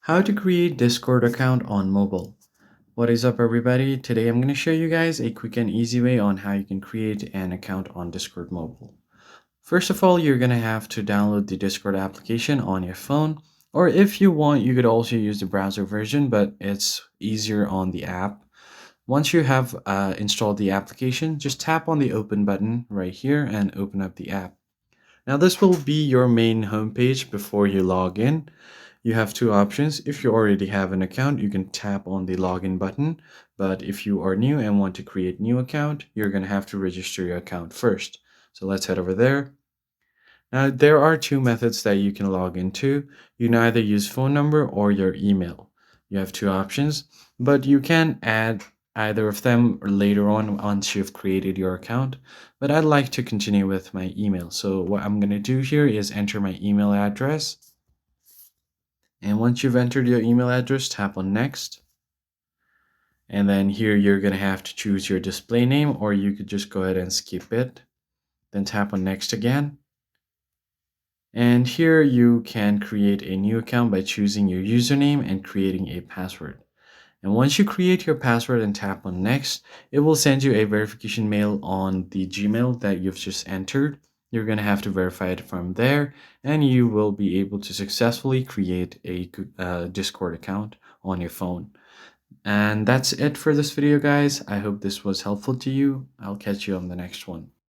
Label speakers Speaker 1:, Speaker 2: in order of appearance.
Speaker 1: How to create Discord account on mobile. What is up everybody? Today I'm going to show you guys a quick and easy way on how you can create an account on Discord mobile. First of all, you're going to have to download the Discord application on your phone, or if you want, you could also use the browser version, but it's easier on the app. Once you have installed the application, just tap on the open button right here and open up the app. Now this will be your main homepage before you log in. You have two options. If you already have an account, you can tap on the login button. But if you are new and want to create new account, you're going to have to register your account first. So let's head over there. Now there are two methods that you can log into. You can either use phone number or your email. You have two options, but you can add either of them later on once you've created your account. But I'd like to continue with my email. So what I'm going to do here is enter my email address. And once you've entered your email address, tap on next. And then here you're going to have to choose your display name, or you could just go ahead and skip it. Then tap on next again. And here you can create a new account by choosing your username and creating a password. And once you create your password and tap on next, it will send you a verification mail on the Gmail that you've just entered. You're going to have to verify it from there, and you will be able to successfully create a Discord account on your phone. And that's it for this video, guys. I hope this was helpful to you. I'll catch you on the next one.